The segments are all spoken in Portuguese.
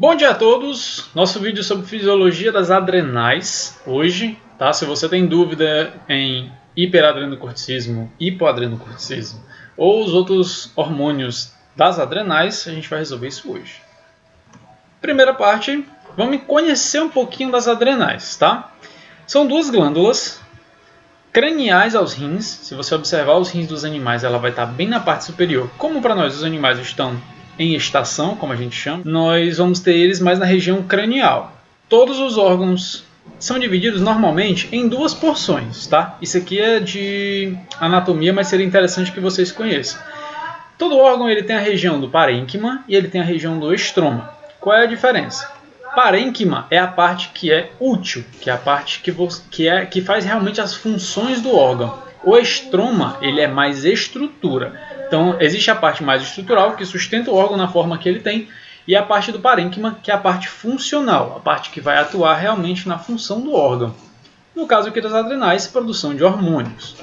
Bom dia a todos! Nosso vídeo sobre fisiologia das adrenais hoje, tá? Se você tem dúvida em hiperadrenocorticismo, hipoadrenocorticismo ou os outros hormônios das adrenais, a gente vai resolver isso hoje. Primeira parte, vamos conhecer um pouquinho das adrenais, tá? São duas glândulas craniais aos rins. Se você observar os rins dos animais, ela vai estar bem na parte superior. Como para nós os animais estão em estação, como a gente chama, nós vamos ter eles mais na região cranial. Todos os órgãos são divididos normalmente em duas porções, tá? Isso aqui é de anatomia, mas seria interessante que vocês conheçam. Todo órgão ele tem a região do parênquima e ele tem a região do estroma. Qual é a diferença? Parênquima é a parte que é útil, que é a parte que faz realmente as funções do órgão. O estroma ele é mais estrutura. Então existe a parte mais estrutural que sustenta o órgão na forma que ele tem e a parte do parênquima que é a parte funcional, a parte que vai atuar realmente na função do órgão. No caso aqui das adrenais, produção de hormônios.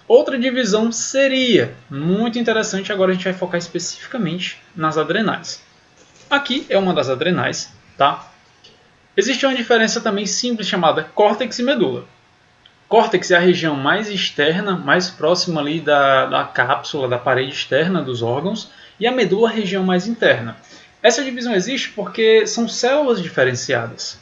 Outra divisão seria muito interessante, agora a gente vai focar especificamente nas adrenais. Aqui é uma das adrenais, tá? Existe uma diferença também simples chamada córtex e medula. Córtex é a região mais externa, mais próxima ali da cápsula, da parede externa dos órgãos, e a medula a região mais interna. Essa divisão existe porque são células diferenciadas.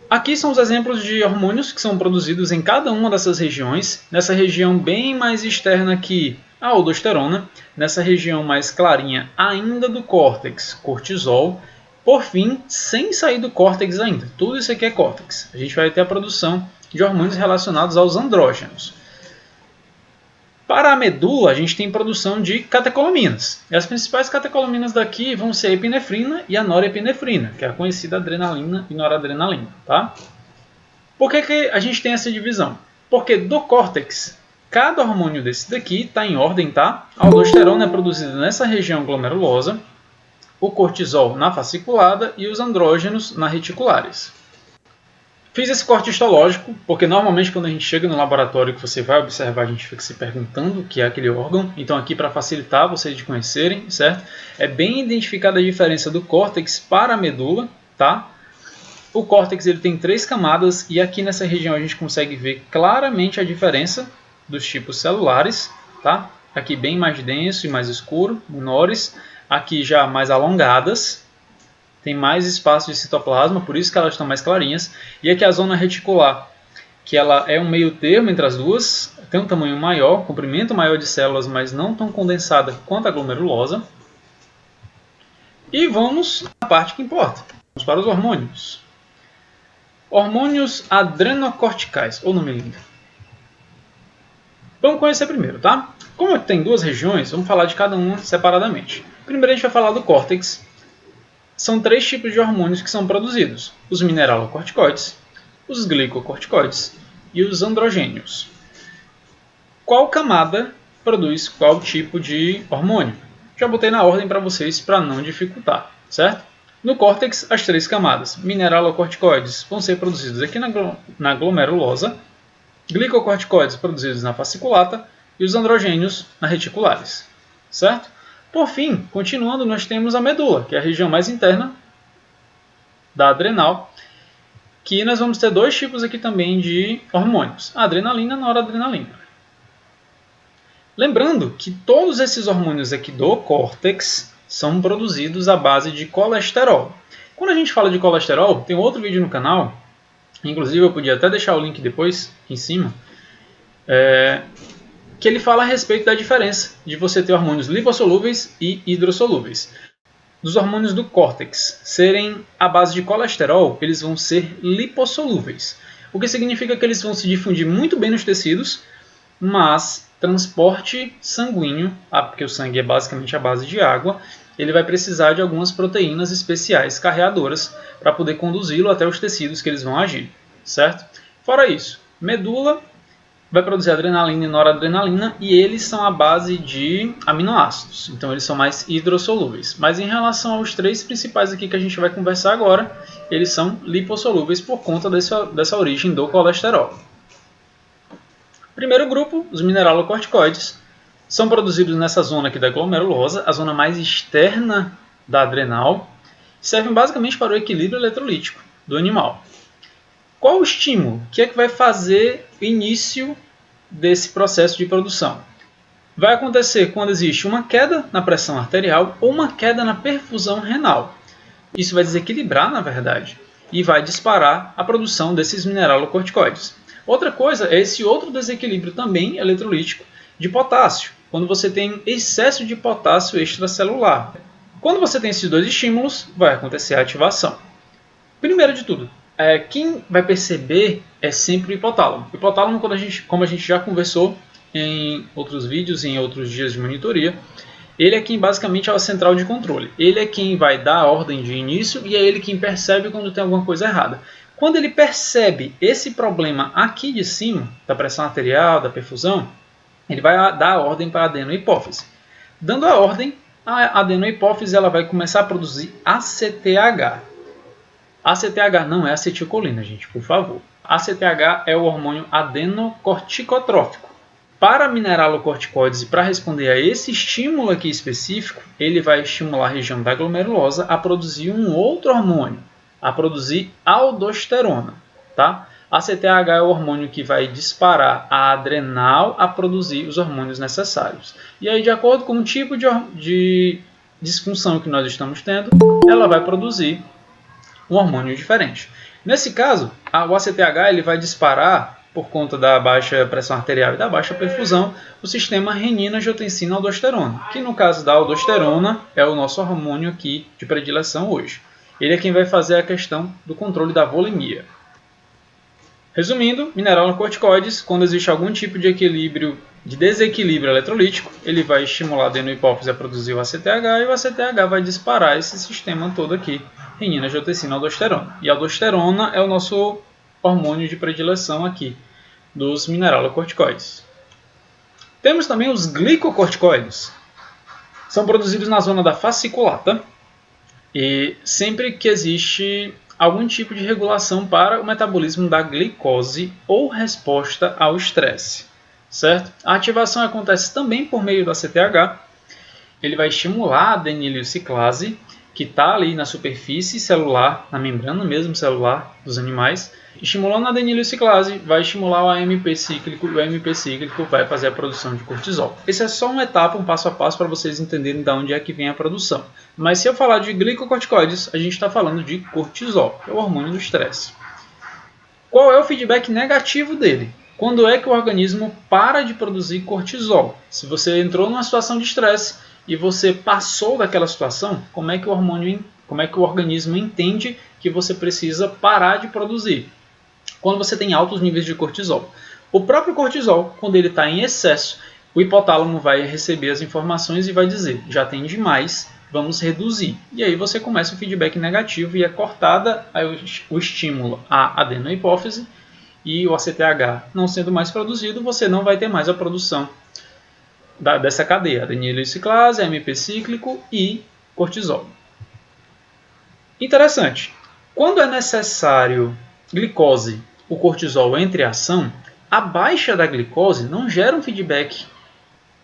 Aqui são os exemplos de hormônios que são produzidos em cada uma dessas regiões. Nessa região bem mais externa aqui, a aldosterona. Nessa região mais clarinha ainda do córtex, cortisol. Por fim, sem sair do córtex ainda. Tudo isso aqui é córtex. A gente vai ter a produção de hormônios relacionados aos andrógenos. Para a medula, a gente tem produção de catecolaminas. E as principais catecolaminas daqui vão ser a epinefrina e a norepinefrina, que é a conhecida adrenalina e noradrenalina. Tá? Por que a gente tem essa divisão? Porque do córtex, cada hormônio desse daqui está em ordem, tá? A aldosterona é produzida nessa região glomerulosa, o cortisol na fasciculada e os andrógenos na reticulares. Fiz esse corte histológico, porque normalmente quando a gente chega no laboratório que você vai observar, a gente fica se perguntando o que é aquele órgão. Então aqui para facilitar vocês de conhecerem, certo? É bem identificada a diferença do córtex para a medula, tá? O córtex ele tem 3 camadas e aqui nessa região a gente consegue ver claramente a diferença dos tipos celulares, tá? Aqui bem mais denso e mais escuro, menores. Aqui já mais alongadas. Tem mais espaço de citoplasma, por isso que elas estão mais clarinhas. E aqui a zona reticular, que ela é um meio termo entre as duas, tem um tamanho maior, comprimento maior de células, mas não tão condensada quanto a glomerulosa. E vamos à parte que importa. Vamos para os hormônios. Hormônios adrenocorticais, ou nome lindo. Vamos conhecer primeiro, tá? Como tem duas regiões, vamos falar de cada uma separadamente. Primeiro a gente vai falar do córtex. São 3 tipos de hormônios que são produzidos: os mineralocorticoides, os glicocorticoides e os androgênios. Qual camada produz qual tipo de hormônio? Já botei na ordem para vocês para não dificultar, certo? No córtex, as 3 camadas mineralocorticoides vão ser produzidos aqui na glomerulosa, glicocorticoides produzidos na fasciculata e os androgênios na reticulares, certo? Por fim, continuando, nós temos a medula, que é a região mais interna da adrenal, que nós vamos ter 2 tipos aqui também de hormônios, a adrenalina e a noradrenalina. Lembrando que todos esses hormônios aqui do córtex são produzidos à base de colesterol. Quando a gente fala de colesterol, tem outro vídeo no canal, inclusive eu podia até deixar o link depois, aqui em cima, que ele fala a respeito da diferença de você ter hormônios lipossolúveis e hidrossolúveis. Dos hormônios do córtex serem à base de colesterol, eles vão ser lipossolúveis, o que significa que eles vão se difundir muito bem nos tecidos, mas transporte sanguíneo, porque o sangue é basicamente a base de água, ele vai precisar de algumas proteínas especiais carreadoras para poder conduzi-lo até os tecidos que eles vão agir, certo? Fora isso, medula vai produzir adrenalina e noradrenalina e eles são à base de aminoácidos, então eles são mais hidrossolúveis. Mas em relação aos 3 principais aqui que a gente vai conversar agora, eles são lipossolúveis por conta dessa origem do colesterol. Primeiro grupo, os mineralocorticoides, são produzidos nessa zona aqui da glomerulosa, a zona mais externa da adrenal, servem basicamente para o equilíbrio eletrolítico do animal. Qual o estímulo? O que é que vai fazer o início desse processo de produção? Vai acontecer quando existe uma queda na pressão arterial ou uma queda na perfusão renal. Isso vai desequilibrar, na verdade, e vai disparar a produção desses mineralocorticoides. Outra coisa é esse outro desequilíbrio também eletrolítico de potássio, quando você tem excesso de potássio extracelular. Quando você tem esses dois estímulos, vai acontecer a ativação. Primeiro de tudo, quem vai perceber é sempre o hipotálamo. O hipotálamo, como a gente já conversou em outros vídeos, em outros dias de monitoria, ele é quem basicamente é a central de controle. Ele é quem vai dar a ordem de início e é ele quem percebe quando tem alguma coisa errada. Quando ele percebe esse problema aqui de cima, da pressão arterial, da perfusão, ele vai dar a ordem para a adenohipófise. Dando a ordem, a adenohipófise ela vai começar a produzir ACTH. ACTH não é acetilcolina, gente, por favor. ACTH é o hormônio adenocorticotrófico. Para mineralocorticoides e para responder a esse estímulo aqui específico, ele vai estimular a região da glomerulosa a produzir um outro hormônio, a produzir aldosterona. Tá? ACTH é o hormônio que vai disparar a adrenal a produzir os hormônios necessários. E aí, de acordo com o tipo de disfunção que nós estamos tendo, ela vai produzir um hormônio diferente. Nesse caso, o ACTH ele vai disparar, por conta da baixa pressão arterial e da baixa perfusão, o sistema renina-angiotensina-aldosterona, que no caso da aldosterona é o nosso hormônio aqui de predileção hoje. Ele é quem vai fazer a questão do controle da volemia. Resumindo, mineralocorticoides, quando existe algum tipo de desequilíbrio eletrolítico, ele vai estimular a adenohipófise a produzir o ACTH e o ACTH vai disparar esse sistema todo aqui, renina, angiotensina, aldosterona. E a aldosterona é o nosso hormônio de predileção aqui dos mineralocorticoides. Temos também os glicocorticoides. São produzidos na zona da fasciculata e sempre que existe algum tipo de regulação para o metabolismo da glicose ou resposta ao estresse, certo? A ativação acontece também por meio do ACTH. Ele vai estimular a adenileuciclase, que está ali na superfície celular, na membrana mesmo celular dos animais. Estimulando a adenileuciclase, vai estimular o AMP cíclico e o AMP cíclico vai fazer a produção de cortisol. Essa é só uma etapa, um passo a passo para vocês entenderem de onde é que vem a produção. Mas se eu falar de glicocorticoides, a gente está falando de cortisol, que é o hormônio do estresse. Qual é o feedback negativo dele? Quando é que o organismo para de produzir cortisol? Se você entrou numa situação de estresse e você passou daquela situação, como é que o organismo entende que você precisa parar de produzir? Quando você tem altos níveis de cortisol. O próprio cortisol, quando ele está em excesso, o hipotálamo vai receber as informações e vai dizer, já tem demais, vamos reduzir. E aí você começa o feedback negativo e é cortada o estímulo à adenohipófise e o ACTH não sendo mais produzido, você não vai ter mais a produção dessa cadeia, adenileuciclase, AMP cíclico e cortisol. Interessante, quando é necessário glicose, o cortisol entra em ação, a baixa da glicose não gera um feedback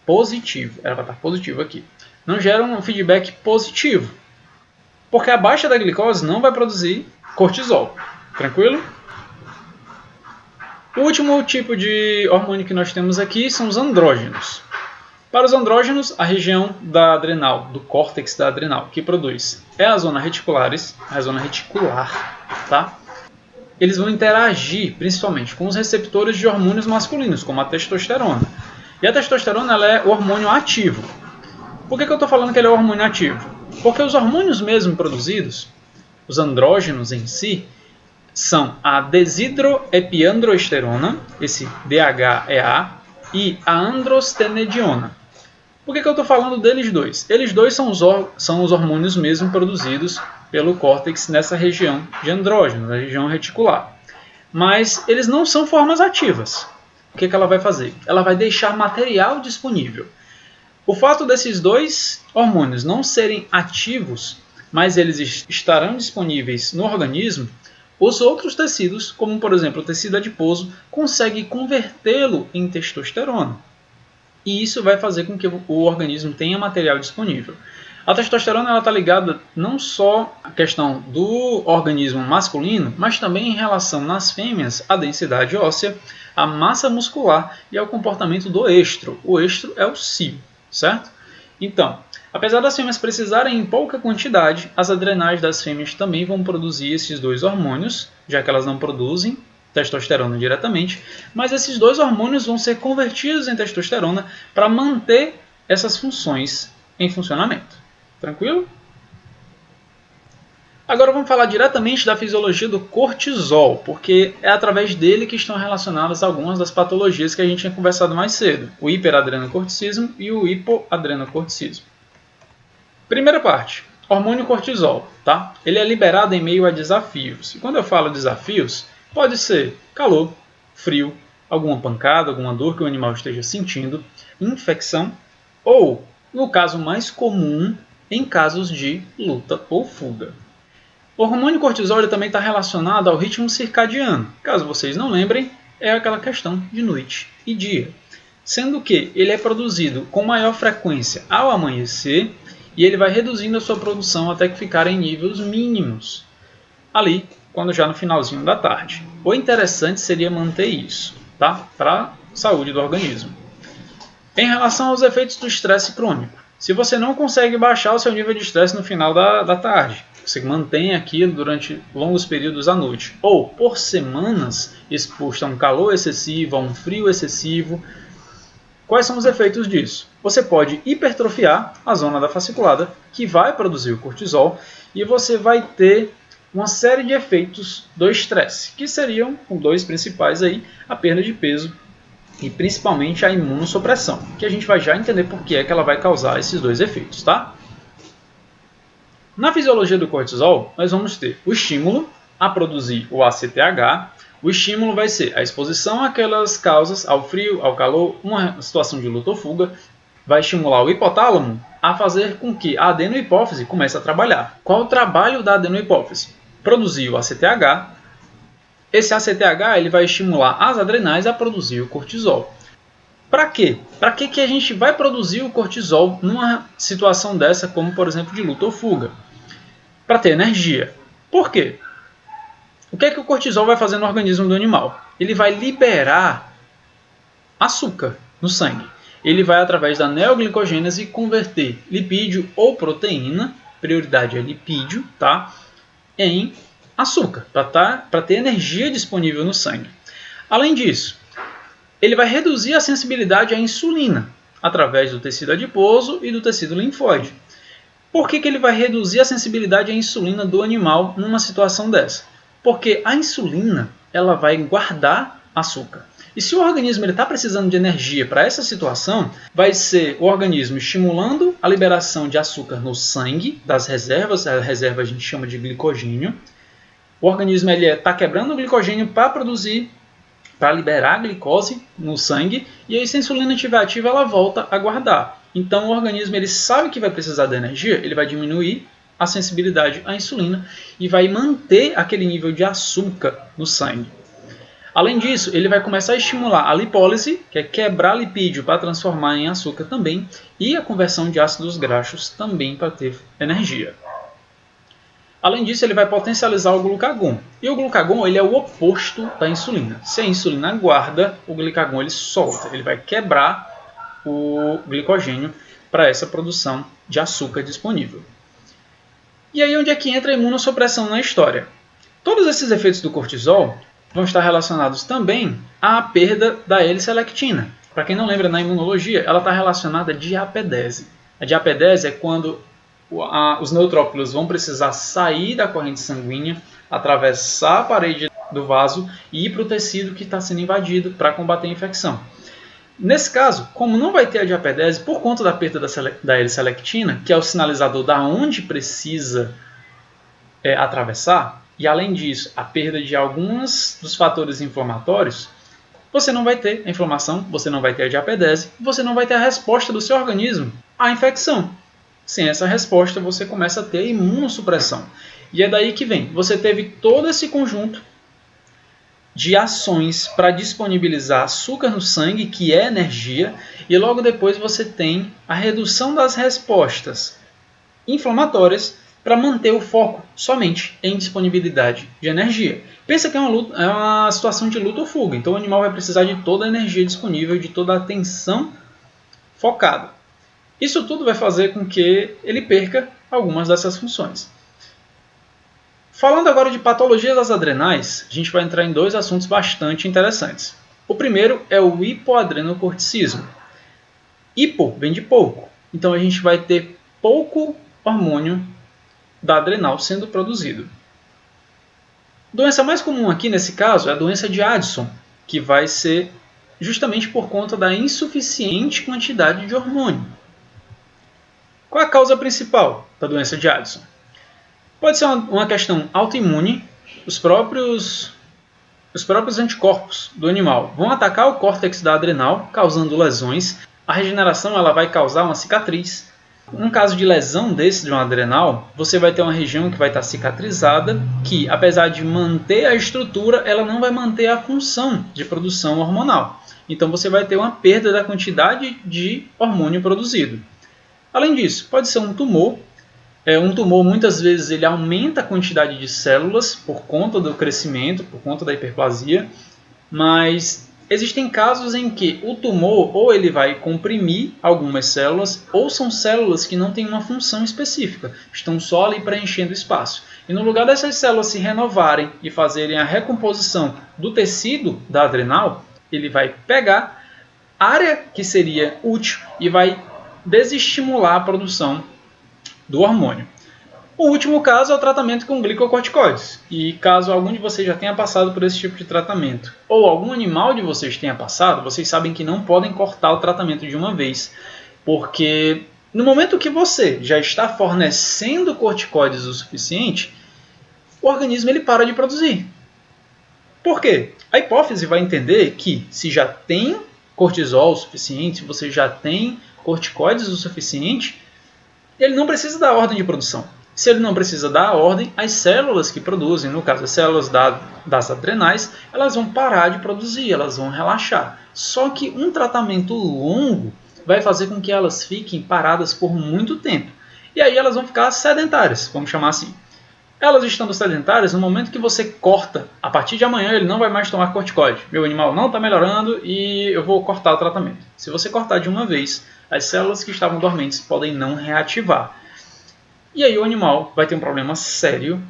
positivo. Ela vai estar positivo aqui. Não gera um feedback positivo. Porque a baixa da glicose não vai produzir cortisol. Tranquilo? O último tipo de hormônio que nós temos aqui são os andrógenos. Para os andrógenos, a região da adrenal, do córtex da adrenal, que produz é a zona reticular, tá? Eles vão interagir principalmente com os receptores de hormônios masculinos, como a testosterona. E a testosterona ela é o hormônio ativo. Por que eu estou falando que ele é o hormônio ativo? Porque os hormônios mesmo produzidos, os andrógenos em si, são a desidroepiandrosterona, esse DHEA, e a androstenediona. Por que eu estou falando deles dois? Eles dois são os hormônios mesmo produzidos pelo córtex nessa região de andrógeno, na região reticular. Mas eles não são formas ativas. O que ela vai fazer? Ela vai deixar material disponível. O fato desses dois hormônios não serem ativos, mas eles estarão disponíveis no organismo, os outros tecidos, como por exemplo o tecido adiposo, conseguem convertê-lo em testosterona. E isso vai fazer com que o organismo tenha material disponível. A testosterona está ligada não só à questão do organismo masculino, mas também em relação nas fêmeas à densidade óssea, à massa muscular e ao comportamento do estro. O estro é o cio, certo? Então, apesar das fêmeas precisarem em pouca quantidade, as adrenais das fêmeas também vão produzir esses dois hormônios, já que elas não produzem testosterona diretamente, mas esses dois hormônios vão ser convertidos em testosterona para manter essas funções em funcionamento. Tranquilo? Agora vamos falar diretamente da fisiologia do cortisol, porque é através dele que estão relacionadas algumas das patologias que a gente tinha conversado mais cedo, o hiperadrenocorticismo e o hipoadrenocorticismo. Primeira parte, hormônio cortisol, tá? Ele é liberado em meio a desafios. E quando eu falo desafios, pode ser calor, frio, alguma pancada, alguma dor que o animal esteja sentindo, infecção ou, no caso mais comum, em casos de luta ou fuga. O hormônio cortisol também está relacionado ao ritmo circadiano. Caso vocês não lembrem, é aquela questão de noite e dia. Sendo que ele é produzido com maior frequência ao amanhecer e ele vai reduzindo a sua produção até que ficar em níveis mínimos, ali, quando já no finalzinho da tarde. O interessante seria manter isso, tá? Para a saúde do organismo. Em relação aos efeitos do estresse crônico, se você não consegue baixar o seu nível de estresse no final da tarde, você mantém aquilo durante longos períodos à noite, ou por semanas exposto a um calor excessivo, a um frio excessivo, quais são os efeitos disso? Você pode hipertrofiar a zona da fasciculada, que vai produzir o cortisol, e você vai ter uma série de efeitos do estresse, que seriam os dois principais aí, a perda de peso e principalmente a imunossupressão, que a gente vai já entender por que é que ela vai causar esses dois efeitos, tá? Na fisiologia do cortisol, nós vamos ter o estímulo a produzir o ACTH. O estímulo vai ser a exposição àquelas causas, ao frio, ao calor, uma situação de luta ou fuga. Vai estimular o hipotálamo a fazer com que a adenohipófise comece a trabalhar. Qual o trabalho da adenohipófise? Produzir o ACTH. Esse ACTH ele vai estimular as adrenais a produzir o cortisol. Para quê? Para que a gente vai produzir o cortisol numa situação dessa, como por exemplo de luta ou fuga? Para ter energia. Por quê? O que é que o cortisol vai fazer no organismo do animal? Ele vai liberar açúcar no sangue. Ele vai, através da neoglicogênese, converter lipídio ou proteína, prioridade é lipídio, tá? Em açúcar, para ter energia disponível no sangue. Além disso, ele vai reduzir a sensibilidade à insulina, através do tecido adiposo e do tecido linfóide. Por que ele vai reduzir a sensibilidade à insulina do animal numa situação dessa? Porque a insulina ela vai guardar açúcar. E se o organismo está precisando de energia para essa situação, vai ser o organismo estimulando a liberação de açúcar no sangue, das reservas, a reserva a gente chama de glicogênio. O organismo está quebrando o glicogênio para produzir, para liberar a glicose no sangue, e aí se a insulina estiver ativa, ela volta a guardar. Então o organismo ele sabe que vai precisar da energia, ele vai diminuir a sensibilidade à insulina e vai manter aquele nível de açúcar no sangue. Além disso, ele vai começar a estimular a lipólise, que é quebrar lipídio para transformar em açúcar também, e a conversão de ácidos graxos também para ter energia. Além disso, ele vai potencializar o glucagon. E o glucagon ele é o oposto da insulina. Se a insulina guarda, o glucagon ele solta. Ele vai quebrar o glicogênio para essa produção de açúcar disponível. E aí onde é que entra a imunossupressão na história? Todos esses efeitos do cortisol vão estar relacionados também à perda da L-selectina. Para quem não lembra, na imunologia, ela está relacionada à diapedese. A diapedese é quando os neutrófilos vão precisar sair da corrente sanguínea, atravessar a parede do vaso e ir para o tecido que está sendo invadido para combater a infecção. Nesse caso, como não vai ter a diapedese por conta da perda da L-selectina, que é o sinalizador da onde precisa atravessar, e além disso, a perda de alguns dos fatores inflamatórios, você não vai ter a inflamação, você não vai ter a diapedese, você não vai ter a resposta do seu organismo à infecção. Sem essa resposta, você começa a ter imunossupressão. E é daí que vem. Você teve todo esse conjunto de ações para disponibilizar açúcar no sangue, que é energia, e logo depois você tem a redução das respostas inflamatórias para manter o foco somente em disponibilidade de energia. Pensa que é uma situação de luta ou fuga, então o animal vai precisar de toda a energia disponível, de toda a atenção focada. Isso tudo vai fazer com que ele perca algumas dessas funções. Falando agora de patologias das adrenais, a gente vai entrar em dois assuntos bastante interessantes. O primeiro é o hipoadrenocorticismo. Hipo vem de pouco, então a gente vai ter pouco hormônio da adrenal sendo produzido. A doença mais comum aqui nesse caso é a doença de Addison, que vai ser justamente por conta da insuficiente quantidade de hormônio. Qual é a causa principal da doença de Addison? Pode ser uma questão autoimune. Os próprios anticorpos do animal vão atacar o córtex da adrenal, causando lesões. A regeneração ela vai causar uma cicatriz. Um caso de lesão desse de uma adrenal, você vai ter uma região que vai estar cicatrizada, que apesar de manter a estrutura, ela não vai manter a função de produção hormonal. Então você vai ter uma perda da quantidade de hormônio produzido. Além disso, pode ser um tumor. Um tumor muitas vezes ele aumenta a quantidade de células por conta do crescimento, por conta da hiperplasia, mas existem casos em que o tumor ou ele vai comprimir algumas células ou são células que não têm uma função específica, estão só ali preenchendo espaço. E no lugar dessas células se renovarem e fazerem a recomposição do tecido da adrenal, ele vai pegar a área que seria útil e vai desestimular a produção do hormônio. O último caso é o tratamento com glicocorticoides. E caso algum de vocês já tenha passado por esse tipo de tratamento, ou algum animal de vocês tenha passado, vocês sabem que não podem cortar o tratamento de uma vez, porque no momento que você já está fornecendo corticoides o suficiente, o organismo ele para de produzir. Por quê? A hipófise vai entender que se já tem cortisol o suficiente, se você já tem corticoides o suficiente, ele não precisa dar ordem de produção. Se ele não precisa dar ordem, as células que produzem, no caso as células das adrenais, elas vão parar de produzir, elas vão relaxar. Só que um tratamento longo vai fazer com que elas fiquem paradas por muito tempo. E aí elas vão ficar sedentárias, vamos chamar assim. Elas estando sedentárias, no momento que você corta, a partir de amanhã ele não vai mais tomar corticoide. Meu animal não está melhorando e eu vou cortar o tratamento. Se você cortar de uma vez, as células que estavam dormentes podem não reativar. E aí o animal vai ter um problema sério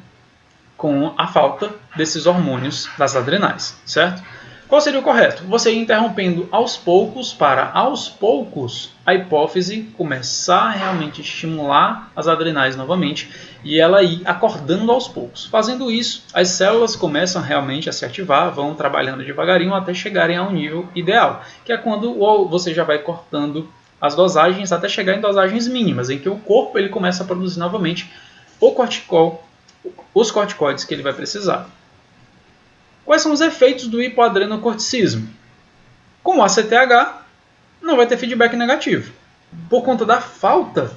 com a falta desses hormônios das adrenais, certo? Qual seria o correto? Você ir interrompendo aos poucos para, aos poucos, a hipófise começar a realmente estimular as adrenais novamente e ela ir acordando aos poucos. Fazendo isso, as células começam realmente a se ativar, vão trabalhando devagarinho até chegarem a um nível ideal, que é quando você já vai cortando as dosagens até chegar em dosagens mínimas, em que o corpo ele começa a produzir novamente os corticoides que ele vai precisar. Quais são os efeitos do hipoadrenocorticismo? Com o ACTH, não vai ter feedback negativo. Por conta da falta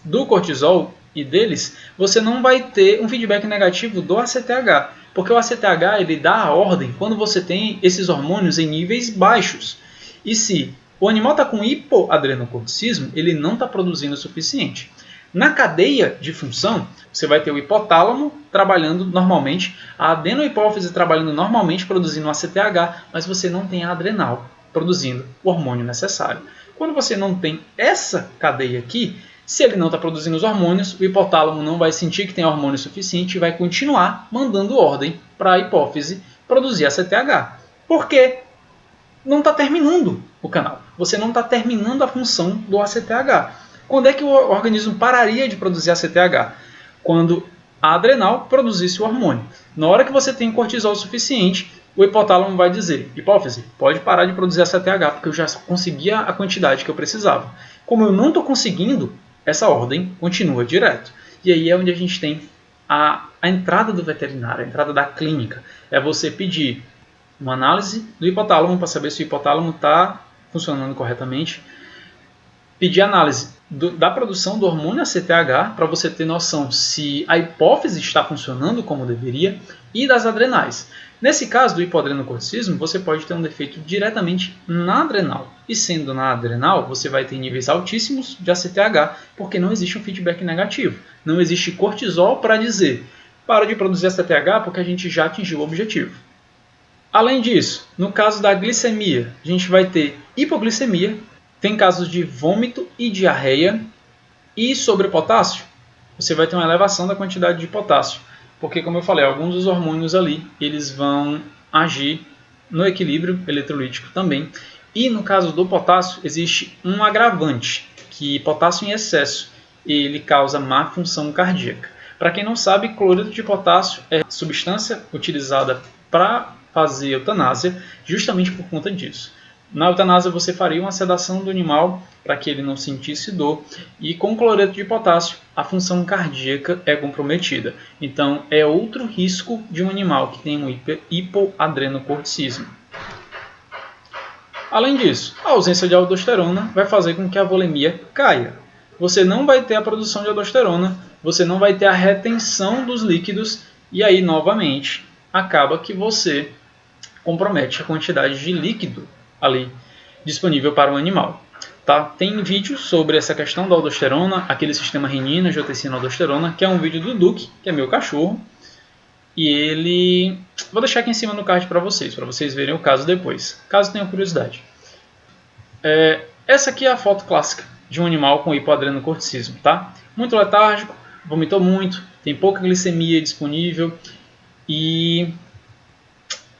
do cortisol e deles, você não vai ter um feedback negativo do ACTH, porque o ACTH ele dá a ordem quando você tem esses hormônios em níveis baixos. E se o animal está com hipoadrenocorticismo, ele não está produzindo o suficiente. Na cadeia de função, você vai ter o hipotálamo trabalhando normalmente, a adenohipófise trabalhando normalmente, produzindo o ACTH, mas você não tem a adrenal produzindo o hormônio necessário. Quando você não tem essa cadeia aqui, se ele não está produzindo os hormônios, o hipotálamo não vai sentir que tem hormônio suficiente e vai continuar mandando ordem para a hipófise produzir ACTH. Por quê? Não está terminando o canal. Você não está terminando a função do ACTH. Quando é que o organismo pararia de produzir ACTH? Quando a adrenal produzisse o hormônio. Na hora que você tem cortisol suficiente, o hipotálamo vai dizer: hipófise, pode parar de produzir ACTH, porque eu já conseguia a quantidade que eu precisava. Como eu não estou conseguindo, essa ordem continua direto. E aí é onde a gente tem a entrada do veterinário, a entrada da clínica. É você pedir uma análise do hipotálamo para saber se o hipotálamo está funcionando corretamente. Pedir análise da produção do hormônio ACTH para você ter noção se a hipófise está funcionando como deveria e das adrenais. Nesse caso do hipoadrenocorticismo, você pode ter um defeito diretamente na adrenal. E sendo na adrenal, você vai ter níveis altíssimos de ACTH, porque não existe um feedback negativo. Não existe cortisol para dizer, para de produzir ACTH porque a gente já atingiu o objetivo. Além disso, no caso da glicemia, a gente vai ter hipoglicemia, tem casos de vômito e diarreia, e sobre potássio, você vai ter uma elevação da quantidade de potássio, porque, como eu falei, alguns dos hormônios ali, eles vão agir no equilíbrio eletrolítico também. E no caso do potássio, existe um agravante, que potássio em excesso, ele causa má função cardíaca. Para quem não sabe, cloreto de potássio é substância utilizada para fazer eutanásia, justamente por conta disso. Na eutanásia você faria uma sedação do animal para que ele não sentisse dor, e com cloreto de potássio a função cardíaca é comprometida. Então é outro risco de um animal que tem um hipoadrenocorticismo. Além disso, a ausência de aldosterona vai fazer com que a volemia caia. Você não vai ter a produção de aldosterona, você não vai ter a retenção dos líquidos, e aí novamente acaba que você compromete a quantidade de líquido ali disponível para o animal. Tá? Tem vídeo sobre essa questão da aldosterona, aquele sistema renina, angiotensina, aldosterona, que é um vídeo do Duque, que é meu cachorro, e ele... Vou deixar aqui em cima no card para vocês verem o caso depois, caso tenham curiosidade. Essa aqui é a foto clássica de um animal com hipoadrenocorticismo, tá? Muito letárgico, vomitou muito, tem pouca glicemia disponível e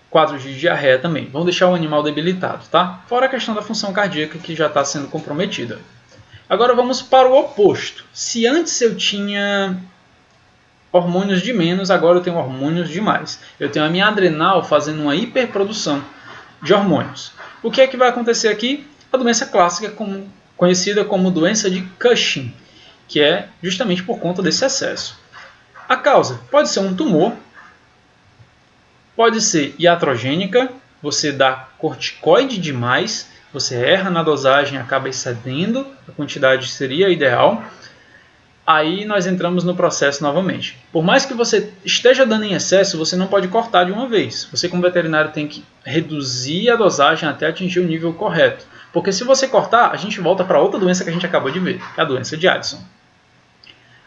quadros de diarreia também. Vão deixar o animal debilitado, tá? Fora a questão da função cardíaca que já está sendo comprometida. Agora vamos para o oposto. Se antes eu tinha hormônios de menos, agora eu tenho hormônios de mais. Eu tenho a minha adrenal fazendo uma hiperprodução de hormônios. O que é que vai acontecer aqui? A doença clássica conhecida como doença de Cushing, que é justamente por conta desse excesso. A causa pode ser um tumor, pode ser iatrogênica, você dá corticoide demais, você erra na dosagem, acaba excedendo, a quantidade seria ideal. Aí nós entramos no processo novamente. Por mais que você esteja dando em excesso, você não pode cortar de uma vez. Você, como veterinário, tem que reduzir a dosagem até atingir o nível correto. Porque se você cortar, a gente volta para outra doença que a gente acabou de ver, que é a doença de Addison.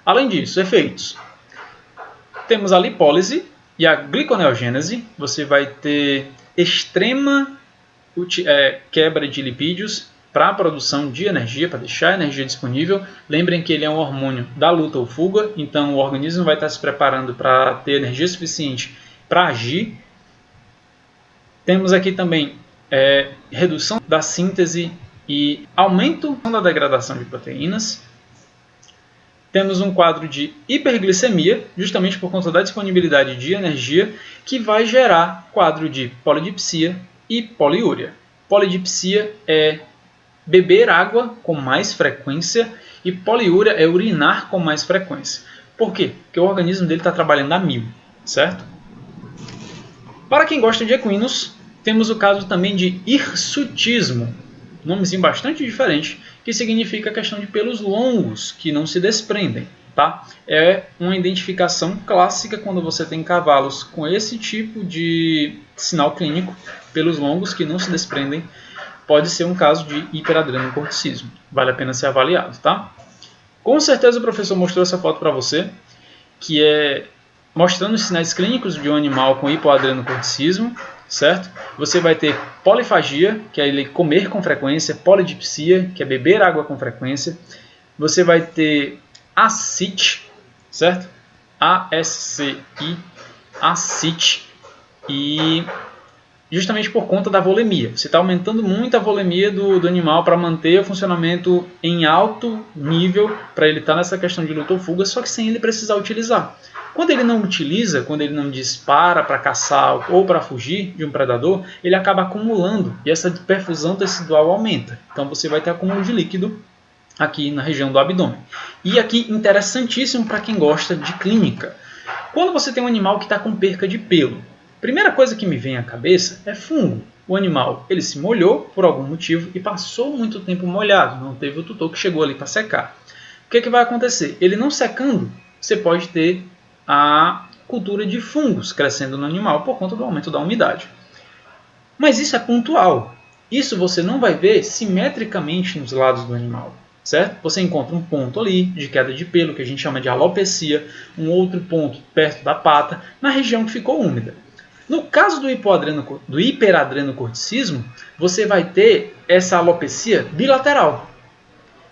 Além disso, efeitos. Temos a lipólise e a gliconeogênese. Você vai ter extrema quebra de lipídios para a produção de energia, para deixar a energia disponível. Lembrem que ele é um hormônio da luta ou fuga, então o organismo vai estar se preparando para ter energia suficiente para agir. Temos aqui também redução da síntese e aumento da degradação de proteínas. Temos um quadro de hiperglicemia, justamente por conta da disponibilidade de energia, que vai gerar quadro de polidipsia e poliúria. Polidipsia é beber água com mais frequência e poliúria é urinar com mais frequência. Por quê? Porque o organismo dele está trabalhando a 1000, certo? Para quem gosta de equinos, temos o caso também de hirsutismo, nomezinho bastante diferente, que significa a questão de pelos longos que não se desprendem. Tá? É uma identificação clássica quando você tem cavalos com esse tipo de sinal clínico, pelos longos que não se desprendem. Pode ser um caso de hiperadrenocorticismo. Vale a pena ser avaliado, tá? Com certeza o professor mostrou essa foto para você, que é mostrando os sinais clínicos de um animal com hipoadrenocorticismo, certo? Você vai ter polifagia, que é ele comer com frequência, polidipsia, que é beber água com frequência. Você vai ter ascite, certo? A-S-C-I, ascite, e justamente por conta da volemia. Você está aumentando muito a volemia do animal para manter o funcionamento em alto nível, para ele estar nessa questão de luta ou fuga, só que sem ele precisar utilizar. Quando ele não utiliza, quando ele não dispara para caçar ou para fugir de um predador, ele acaba acumulando e essa perfusão tecidual aumenta. Então você vai ter acúmulo de líquido aqui na região do abdômen. E aqui, interessantíssimo para quem gosta de clínica. Quando você tem um animal que está com perca de pelo, primeira coisa que me vem à cabeça é fungo. O animal ele se molhou por algum motivo e passou muito tempo molhado, não teve o tutor que chegou ali para secar. O que vai acontecer? Ele não secando, você pode ter a cultura de fungos crescendo no animal por conta do aumento da umidade. Mas isso é pontual. Isso você não vai ver simetricamente nos lados do animal, certo? Você encontra um ponto ali de queda de pelo, que a gente chama de alopecia, um outro ponto perto da pata, na região que ficou úmida. No caso do hiperadrenocorticismo, você vai ter essa alopecia bilateral.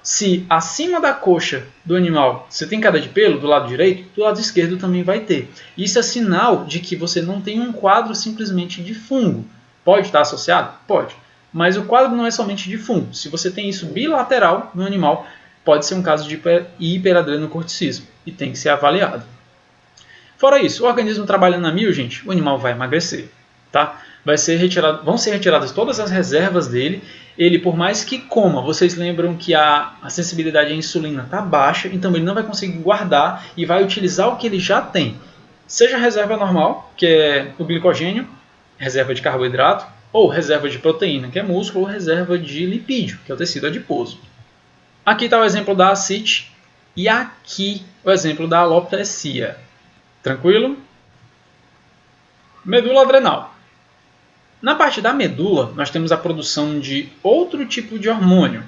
Se acima da coxa do animal você tem queda de pelo do lado direito, do lado esquerdo também vai ter. Isso é sinal de que você não tem um quadro simplesmente de fungo. Pode estar associado? Pode. Mas o quadro não é somente de fungo. Se você tem isso bilateral no animal, pode ser um caso de hiperadrenocorticismo e tem que ser avaliado. Fora isso, o organismo trabalhando a mil, gente, o animal vai emagrecer. Tá? Vão ser retiradas todas as reservas dele. Ele, por mais que coma, vocês lembram que a sensibilidade à insulina está baixa, então ele não vai conseguir guardar e vai utilizar o que ele já tem. Seja reserva normal, que é o glicogênio, reserva de carboidrato, ou reserva de proteína, que é músculo, ou reserva de lipídio, que é o tecido adiposo. Aqui está o exemplo da ascite e aqui o exemplo da alopecia. Tranquilo? Medula adrenal. Na parte da medula, nós temos a produção de outro tipo de hormônio.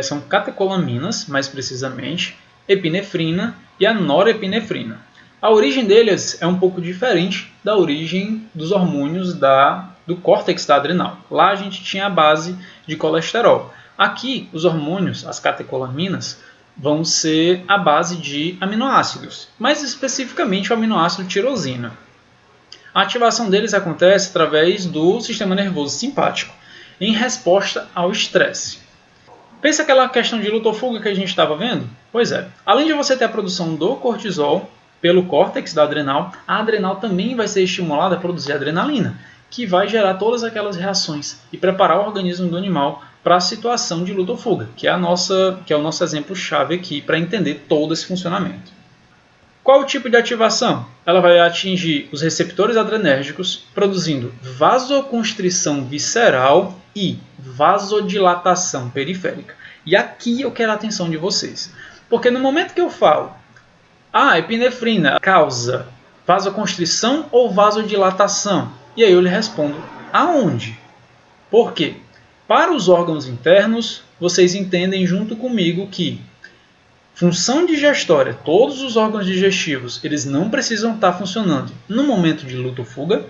São catecolaminas, mais precisamente, epinefrina e a norepinefrina. A origem deles é um pouco diferente da origem dos hormônios do córtex da adrenal. Lá a gente tinha a base de colesterol. Aqui, os hormônios, as catecolaminas, vão ser a base de aminoácidos, mais especificamente o aminoácido tirosina. A ativação deles acontece através do sistema nervoso simpático, em resposta ao estresse. Pensa aquela questão de luta ou fuga que a gente estava vendo? Pois é, além de você ter a produção do cortisol pelo córtex da adrenal, a adrenal também vai ser estimulada a produzir adrenalina, que vai gerar todas aquelas reações e preparar o organismo do animal para a situação de luta ou fuga, que é o nosso exemplo-chave aqui para entender todo esse funcionamento. Qual o tipo de ativação? Ela vai atingir os receptores adrenérgicos, produzindo vasoconstrição visceral e vasodilatação periférica. E aqui eu quero a atenção de vocês. Porque no momento que eu falo, a epinefrina causa vasoconstrição ou vasodilatação? E aí eu lhe respondo, aonde? Por quê? Para os órgãos internos, vocês entendem junto comigo que função digestória, todos os órgãos digestivos, eles não precisam estar funcionando no momento de luta ou fuga.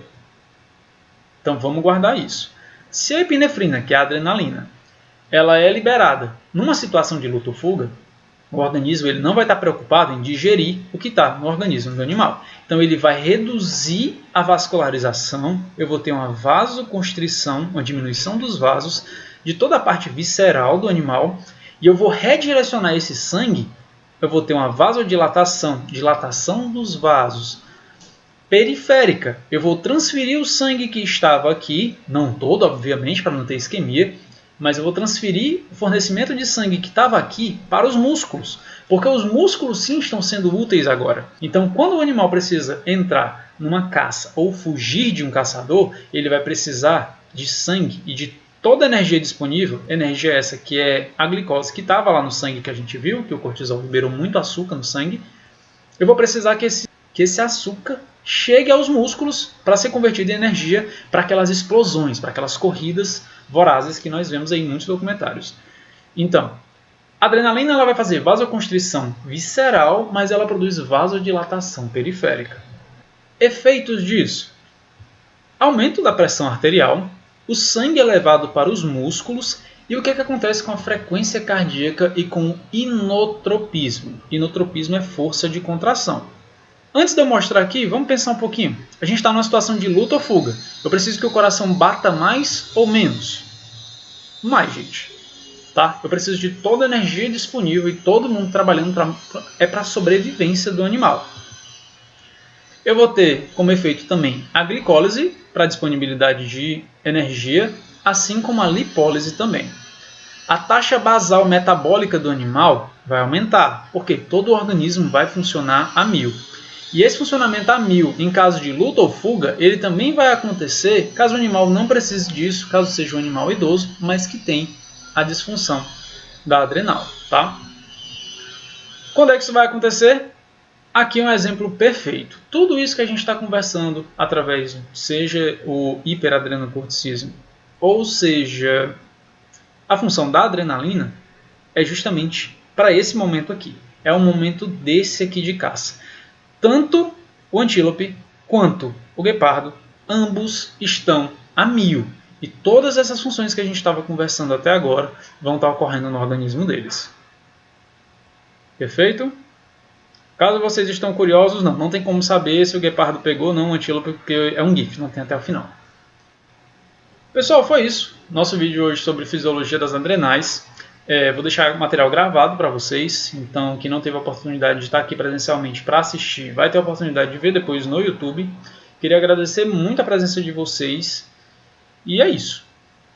Então vamos guardar isso. Se a epinefrina, que é a adrenalina, ela é liberada numa situação de luta ou fuga, o organismo ele não vai estar preocupado em digerir o que está no organismo do animal. Então ele vai reduzir a vascularização, eu vou ter uma vasoconstrição, uma diminuição dos vasos de toda a parte visceral do animal, e eu vou redirecionar esse sangue, eu vou ter uma vasodilatação, dilatação dos vasos periférica. Eu vou transferir o sangue que estava aqui, não todo, obviamente, para não ter isquemia, mas eu vou transferir o fornecimento de sangue que estava aqui para os músculos, porque os músculos sim estão sendo úteis agora. Então, quando o animal precisa entrar numa caça ou fugir de um caçador, ele vai precisar de sangue e de toda a energia disponível, energia essa que é a glicose que estava lá no sangue que a gente viu, que o cortisol liberou muito açúcar no sangue, eu vou precisar que esse açúcar chegue aos músculos para ser convertido em energia para aquelas explosões, para aquelas corridas vorazes que nós vemos aí em muitos documentários. Então, a adrenalina ela vai fazer vasoconstrição visceral, mas ela produz vasodilatação periférica. Efeitos disso: aumento da pressão arterial, o sangue é levado para os músculos e o que acontece com a frequência cardíaca e com o inotropismo. Inotropismo é força de contração. Antes de eu mostrar aqui, vamos pensar um pouquinho. A gente está numa situação de luta ou fuga. Eu preciso que o coração bata mais ou menos? Mais, gente. Tá? Eu preciso de toda a energia disponível e todo mundo trabalhando para a sobrevivência do animal. Eu vou ter como efeito também a glicólise para disponibilidade de energia, assim como a lipólise também. A taxa basal metabólica do animal vai aumentar, porque todo o organismo vai funcionar a 1000. E esse funcionamento a 1000, em caso de luta ou fuga, ele também vai acontecer caso o animal não precise disso, caso seja um animal idoso, mas que tem a disfunção da adrenal. Tá? Quando é que isso vai acontecer? Aqui é um exemplo perfeito. Tudo isso que a gente está conversando através, seja o hiperadrenocorticismo Ou seja, a função da adrenalina é justamente para esse momento aqui. É um momento desse aqui de caça. Tanto o antílope quanto o guepardo, ambos estão a 1000. E todas essas funções que a gente estava conversando até agora vão estar ocorrendo no organismo deles. Perfeito? Caso vocês estão curiosos, não tem como saber se o guepardo pegou ou não o antílope, porque é um GIF, não tem até o final. Pessoal, foi isso. Nosso vídeo hoje sobre fisiologia das adrenais. Vou deixar o material gravado para vocês, então quem não teve a oportunidade de estar aqui presencialmente para assistir, vai ter a oportunidade de ver depois no YouTube. Queria agradecer muito a presença de vocês, e é isso.